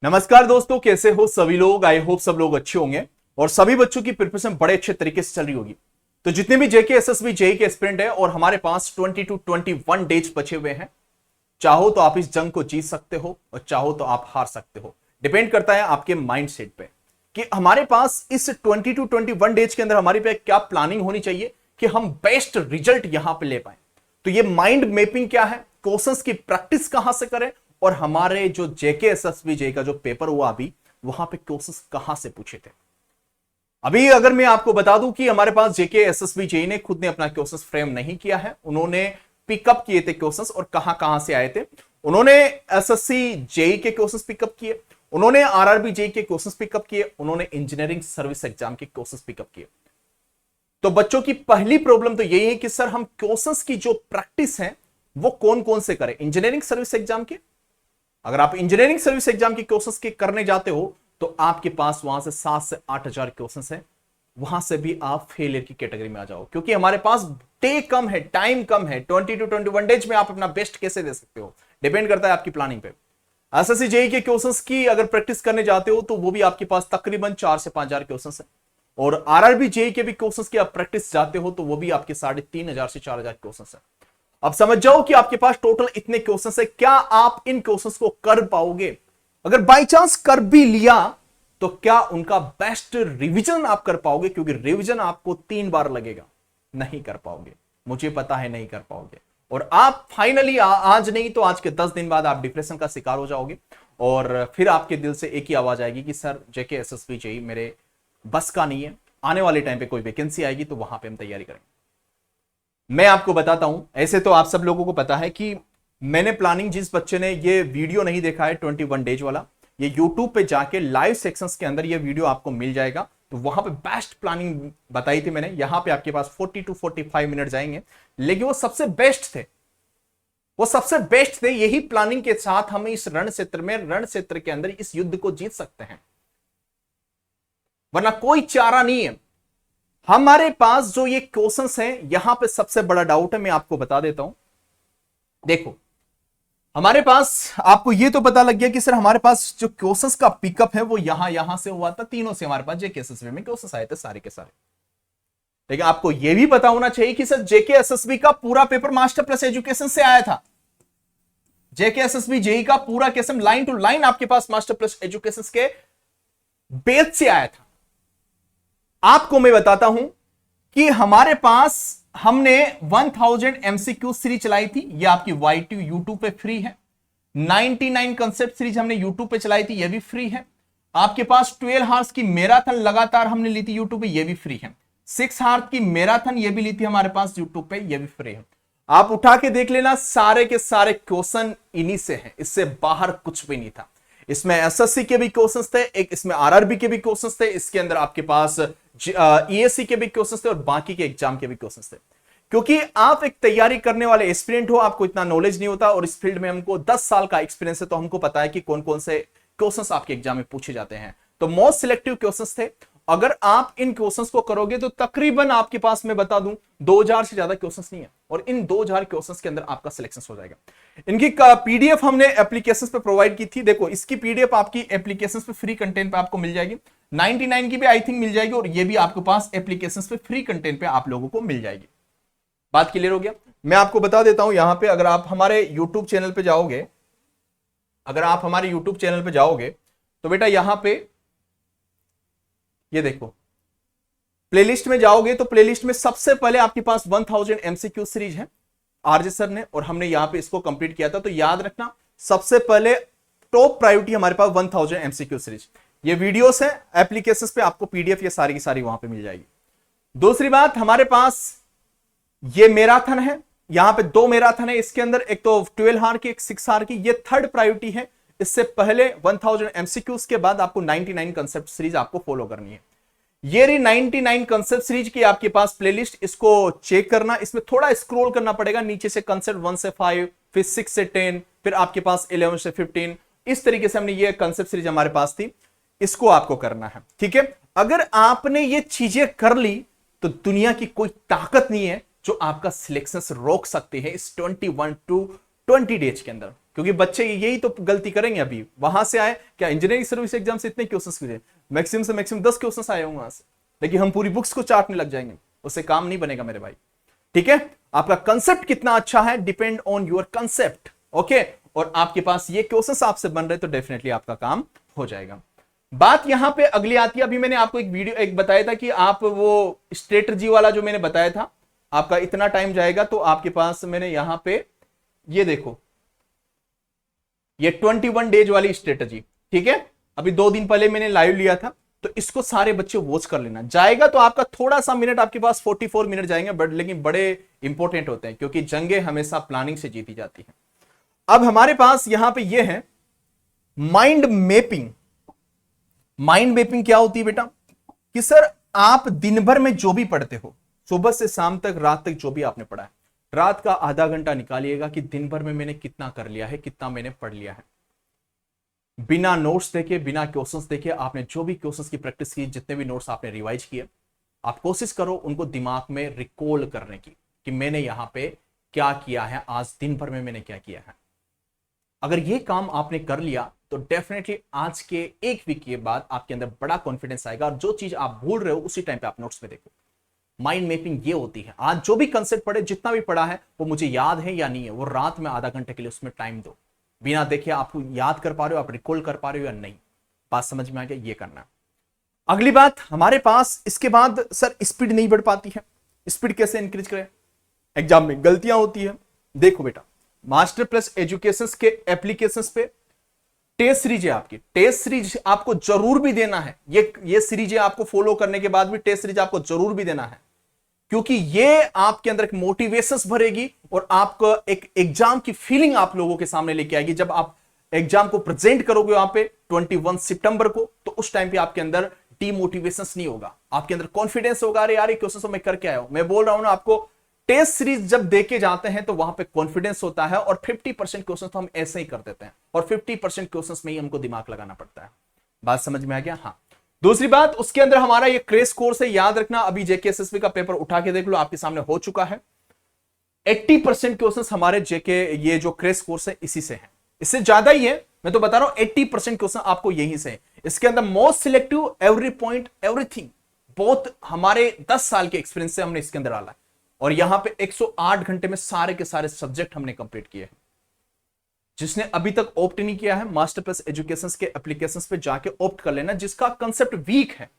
नमस्कार दोस्तों, कैसे हो सभी लोग। आई होप सब लोग अच्छे होंगे और सभी बच्चों की प्रिपरेशन बड़े अच्छे तरीके से चल रही होगी। तो जितने भी जेके एसएसबी जेई के एस्पिरेंट है और हमारे पास 20 to 21 डेज बचे हुए हैं, चाहो तो आप इस जंग को जीत सकते हो और चाहो तो आप हार सकते हो। डिपेंड करता है आपके माइंडसेट पे कि हमारे पास इस 20 to 21 डेज के अंदर हमारे पे क्या प्लानिंग होनी चाहिए कि हम बेस्ट रिजल्ट यहां पे ले पाए। तो ये माइंड मैपिंग क्या है, क्वेश्चंस की प्रैक्टिस कहां से करें और हमारे जो जेके एसएसबी जेई का जो पेपर हुआ अभी, वहां पे क्वेश्चंस कहां से पूछे थे। अभी अगर मैं आपको बता दूं कि हमारे पास जेके एसएसबी जेई ने खुद ने अपना क्वेश्चंस फ्रेम नहीं किया है, उन्होंने पिकअप किए थे क्वेश्चंस और कहां कहां से आए थे। उन्होंने एसएससी जेई के क्वेश्चंस पिकअप किए, उन्होंने आरआरबी जेई के क्वेश्चंस पिकअप किए, उन्होंने इंजीनियरिंग सर्विस एग्जाम के क्वेश्चंस पिकअप किए। तो बच्चों की पहली प्रॉब्लम तो यही है कि सर हम क्वेश्चंस की जो प्रैक्टिस है वो कौन कौन से करें। इंजीनियरिंग सर्विस एग्जाम के, अगर आप इंजीनियरिंग सर्विस एग्जाम के क्वेश्चंस के करने जाते हो तो आपके पास वहां से 7 से 8 हजार क्वेश्चंस हैं, वहां से भी आप फेलियर की कैटेगरी में आ जाओ, क्योंकि हमारे पास डे कम है, टाइम कम है। 20 to 21 डेज में आप अपना बेस्ट कैसे दे सकते हो, डिपेंड करता है आपकी प्लानिंग पे। एसएससी जेई के क्वेश्चंस की अगर प्रैक्टिस करने जाते हो तो वो भी आपके पास तकरीबन 4 से 5 हजार क्वेश्चंस है, और आरआरबी जेई के भी क्वेश्चंस की आप प्रैक्टिस जाते हो तो वो भी आपके 3,500 से 4,000 क्वेश्चंस है। अब समझ जाओ कि आपके पास टोटल इतने क्वेश्चंस है, क्या आप इन क्वेश्चंस को कर पाओगे। अगर बाई चांस कर भी लिया तो क्या उनका बेस्ट रिवीजन आप कर पाओगे, क्योंकि रिवीजन आपको 3 बार लगेगा। नहीं कर पाओगे, मुझे पता है नहीं कर पाओगे, और आप फाइनली आज नहीं तो आज के 10 दिन बाद आप डिप्रेशन का शिकार हो जाओगे और फिर आपके दिल से एक ही आवाज आएगी कि सर जेके एसएसबी जेई मेरे बस का नहीं है, आने वाले टाइम पे कोई वैकेंसी आएगी तो वहां पे हम तैयारी करेंगे। मैं आपको बताता हूं, ऐसे तो आप सब लोगों को पता है कि मैंने प्लानिंग, जिस बच्चे ने ये वीडियो नहीं देखा है 21 डेज वाला, ये YouTube पे जाके लाइव सेक्शंस के अंदर ये वीडियो आपको मिल जाएगा। तो वहां पे बेस्ट प्लानिंग बताई थी मैंने। यहां पे आपके पास 40 to 45 मिनट जाएंगे, लेकिन वो सबसे बेस्ट थे, वो सबसे बेस्ट थे। यही प्लानिंग के साथ हम इस रण क्षेत्र के अंदर इस युद्ध को जीत सकते हैं, वरना कोई चारा नहीं है। हमारे पास जो ये क्वेश्चंस हैं, यहां पे सबसे बड़ा डाउट है, मैं आपको बता देता हूं। देखो, हमारे पास आपको ये तो पता लग गया कि सर हमारे पास जो क्वेश्चंस का पिकअप है वो यहां से हुआ था, तीनों से हमारे पास जेके एसएसबी में क्वेश्चंस आए थे सारे के सारे। लेकिन आपको यह भी पता होना चाहिए कि सर जेके एसएसबी का पूरा पेपर मास्टर प्लस एजुकेशन से आया था। जेके एसएसबी जेई का पूरा क्वेश्चन लाइन टू लाइन आपके पास मास्टर प्लस एजुकेशन के बेस से आया था। आपको मैं बताता हूं कि हमारे पास हमने 1000 एमसीक्यू सीरीज चलाई थी, ये आपकी वाईटी यूट्यूब पे फ्री है। 99 कंसेप्ट सीरीज हमने यूट्यूब पे चलाई थी, ये भी फ्री है। आपके पास 12 हार्स की मैराथन लगातार हमने ली थी यूट्यूब पे, ये भी फ्री है। 6 हार्स की मैराथन ये भी ली थी हमारे पास यूट्यूब पे, ये भी फ्री है। आप उठा के देख लेना, सारे के सारे क्वेश्चन इन्हीं से हैं, इससे बाहर कुछ भी नहीं था। इसमें एसएससी के भी क्वेश्चंस थे, एक इसमें आरआरबी के भी क्वेश्चंस थे, इसके अंदर आपके पास ईएससी के भी क्वेश्चंस थे और बाकी के एग्जाम के भी क्वेश्चंस थे। क्योंकि आप एक तैयारी करने वाले एस्पिरेंट हो, आपको इतना नॉलेज नहीं होता, और इस फील्ड में हमको 10 साल का एक्सपीरियंस है, तो हमको पता है कि कौन कौन से क्वेश्चंस आपके एग्जाम में पूछे जाते हैं। तो मोस्ट सिलेक्टिव क्वेश्चंस थे। अगर आप इन क्वेश्चंस को करोगे तो तकरीबन आपके पास, मैं बता दूं, 2000 से ज्यादा क्वेश्चंस नहीं है, और इन 2000 क्वेश्चंस के अंदर आपका सिलेक्शन हो जाएगा। इनकी पीडीएफ हमने एप्लीकेशंस पे प्रोवाइड की थी। देखो, इसकी पीडीएफ आपकी एप्लीकेशंस पे फ्री कंटेंट पे आपको मिल जाएगी। 99 की भी आई थिंक मिल जाएगी, और ये भी आपके पास एप्लीकेशंस पे फ्री कंटेंट पे आप लोगों को मिल जाएगी। बात क्लियर हो गया। मैं आपको बता देता हूं, यहां पे अगर आप हमारे यूट्यूब चैनल पे जाओगे, तो बेटा यहां पे ये देखो, प्लेलिस्ट में जाओगे तो प्लेलिस्ट में सबसे पहले आपके पास 1000 एमसीक्यू सीरीज है, आरजे सर ने, और हमने यहां पे इसको कंप्लीट किया था। तो याद रखना, सबसे पहले टॉप प्रायोरिटी हमारे पास 1000 एमसीक्यू सीरीज। ये वीडियोस है, एप्लीकेशंस पे आपको पीडीएफ ये सारी की सारी वहां पे मिल जाएगी। दूसरी बात, हमारे पास ये मैराथन है, यहां पे 2 मैराथन है इसके अंदर, एक तो 12 हार की, एक 6 हार की। ये थर्ड प्रायोरिटी है। इससे पहले 1000 एमसीक्यूज के बाद आपको 99 कंसेप्ट सीरीज आपको फॉलो करनी है। ये रही 99 कंसेप्ट सीरीज की आपके पास प्लेलिस्ट, इसको चेक करना। इसमें थोड़ा स्क्रॉल करना पड़ेगा नीचे से, कंसेप्ट 1 से 5, फिर 6 से 10, फिर आपके पास 11 से 15। इस तरीके से हमने ये कंसेप्ट सीरीज हमारे पास थी, इसको आपको करना है। ठीक है, अगर आपने ये चीजें कर ली तो दुनिया की कोई ताकत नहीं है जो आपका सिलेक्शन रोक सकते हैं इस 21 to 20 डेज के अंदर, क्योंकि बच्चे यही तो गलती करेंगे। अभी वहां से आए क्या, इंजीनियरिंग सर्विस एग्जाम से इतने क्वेश्चंस मिले, मैक्सिमम से मैक्सिमम 10 क्वेश्चंस आए होंगे वहां से, लेकिन हम पूरी बुक्स को चाटने लग जाएंगे, उससे काम नहीं बनेगा मेरे भाई। ठीक है, आपका कंसेप्ट कितना अच्छा है depend on your concept. Okay, और आपके पास ये क्वेश्चंस आपसे बन रहे तो डेफिनेटली आपका काम हो जाएगा। बात यहां पे अगली आती है, अभी मैंने आपको एक वीडियो एक बताया था कि आप वो स्ट्रेटजी वाला जो मैंने बताया था, आपका इतना टाइम जाएगा, तो आपके पास मैंने यहां पे ये देखो, ये 21 डेज वाली स्ट्रेटजी। ठीक है, अभी 2 दिन पहले मैंने लाइव लिया था, तो इसको सारे बच्चे वॉच कर लेना। जाएगा तो आपका थोड़ा सा मिनट, आपके पास 44 मिनट जाएंगे, बट लेकिन बड़े इंपॉर्टेंट होते हैं, क्योंकि जंगें हमेशा प्लानिंग से जीती जाती हैं। अब हमारे पास यहां पे ये है माइंड मैपिंग। माइंड मैपिंग क्या होती है बेटा, कि सर आप दिन भर में जो भी पढ़ते हो, सुबह से शाम तक, रात तक जो भी आपने पढ़ा है, रात का आधा घंटा निकालिएगा कि दिन भर में मैंने कितना कर लिया है, कितना मैंने पढ़ लिया है। बिना नोट्स देखे, बिना क्वेश्चंस देखे, आपने जो भी क्वेश्चंस की प्रैक्टिस की, जितने भी नोट्स आपने रिवाइज किए, आप कोशिश करो उनको दिमाग में रिकॉल करने की, कि मैंने यहां पे क्या किया है, आज दिन भर में मैंने क्या किया है। अगर ये काम आपने कर लिया तो डेफिनेटली आज के एक वीक के बाद आपके अंदर बड़ा कॉन्फिडेंस आएगा, और जो चीज आप भूल रहे हो उसी टाइम पे आप नोट्स में देखो। माइंड मैपिंग ये होती है, आज जो भी कंसेप्ट पढ़े, जितना भी पढ़ा है, वो मुझे याद है या नहीं है, वो रात में आधा घंटे के लिए उसमें टाइम दो। बिना देखे आप याद कर पा रहे हो, आप रिकॉल कर पा रहे हो या नहीं, बात समझ में आ गया, ये करना। अगली बात हमारे पास इसके बाद, सर स्पीड नहीं बढ़ पाती है, स्पीड कैसे इंक्रीज करें, एग्जाम में गलतियां होती है। देखो बेटा, मास्टर प्लस एजुकेशन के एप्लीकेशंस पे टेस्ट सीरीज है आपकी, टेस्ट सीरीज आपको जरूर भी देना है। ये सीरीज आपको फॉलो करने के बाद भी टेस्ट सीरीज आपको जरूर भी देना है, क्योंकि ये आपके अंदर एक मोटिवेशन भरेगी और आपको एक एग्जाम की फीलिंग आप लोगों के सामने लेके आएगी। जब आप एग्जाम को प्रेजेंट करोगे वहां पे 21 सितंबर को, तो उस टाइम पे आपके अंदर डीमोटिवेशन नहीं होगा, आपके अंदर कॉन्फिडेंस होगा। अरे यार ये क्वेश्चन मैं करके आया हूं। मैं बोल रहा हूं ना आपको, टेस्ट सीरीज जब देके जाते हैं तो वहां पे कॉन्फिडेंस होता है, और 50% क्वेश्चन तो हम ऐसे ही कर देते हैं, और 50% क्वेश्चन में ही हमको दिमाग लगाना पड़ता है। बात समझ में आ गया? हाँ। दूसरी बात, उसके अंदर हमारा ये क्रेश कोर्स है, याद रखना। अभी जेके एसएसबी का पेपर उठा के देख लो, आपके सामने हो चुका है। 80% क्वेश्चन हमारे जेके ये जो क्रेश कोर्स है इसी से है, इससे ज्यादा ही है, मैं तो बता रहा हूं 80% क्वेश्चन आपको यहीं से है। इसके अंदर most selective, every point, everything, बहुत हमारे 10 साल के एक्सपीरियंस से हमने इसके अंदर डाला है, और यहां पे 108 घंटे में सारे के सारे सब्जेक्ट हमने कंप्लीट किए हैं। जिसने अभी तक ऑप्ट नहीं किया है, मास्टर प्लस एजुकेशन के एप्लीकेशन पे जाके ऑप्ट कर लेना, जिसका कंसेप्ट वीक है।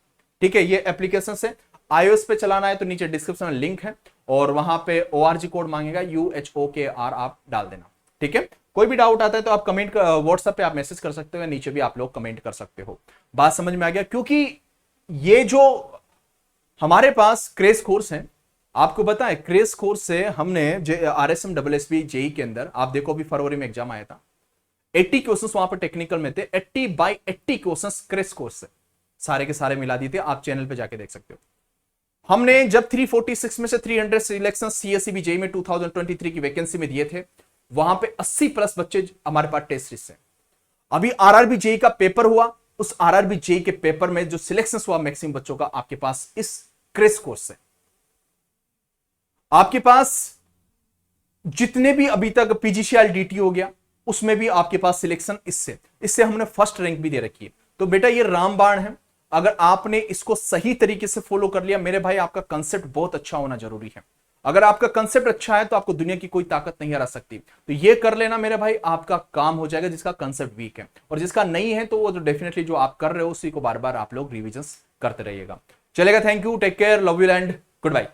ठीक है, ये एप्लीकेशन है, iOS पे चलाना है तो नीचे डिस्क्रिप्शन में लिंक है, और वहां पे ORG कोड मांगेगा, UHOKR आप डाल देना। ठीक है, कोई भी डाउट आता है तो आप कमेंट, व्हाट्सएप पे आप मैसेज कर सकते हो, नीचे भी आप लोग कमेंट कर सकते हो। बात समझ में आ गया? क्योंकि ये जो हमारे पास क्रेश कोर्स है, आपको बताएं, क्रेश कोर्स से हमने RSM SSB जेई के अंदर, आप देखो अभी फरवरी में एग्जाम आया था, 80 क्वेश्चंस वहां पर टेक्निकल में थे, 80 बाई 80 क्वेश्चंस क्रेश कोर्स से सारे के सारे मिला दिए थे। आप चैनल पे जाके देख सकते हो। हमने जब 346 में से 300 सिलेक्शन CSEB जेई में 2023 की वैकेंसी में दिए थे, वहां पे 80 प्लस बच्चे हमारे पास टेस्ट सीरीज से। अभी RRB जेई का पेपर हुआ, उस RRB जेई के पेपर में जो सिलेक्शन हुआ मैक्सिमम बच्चों का आपके पास इस क्रेश कोर्स से। आपके पास जितने भी अभी तक PGCL DT हो गया, उसमें भी आपके पास सिलेक्शन इससे हमने फर्स्ट रैंक भी दे रखी है। तो बेटा ये रामबाण है, अगर आपने इसको सही तरीके से फॉलो कर लिया मेरे भाई, आपका कंसेप्ट बहुत अच्छा होना जरूरी है। अगर आपका कंसेप्ट अच्छा है तो आपको दुनिया की कोई ताकत नहीं हरा सकती। तो ये कर लेना मेरे भाई, आपका काम हो जाएगा, जिसका कंसेप्ट वीक है। और जिसका नहीं है तो वो जो डेफिनेटली जो आप कर रहे हो उसी को बार बार आप लोग रिविजन करते रहिएगा। चलेगा, thank you, take care, love you and good bye.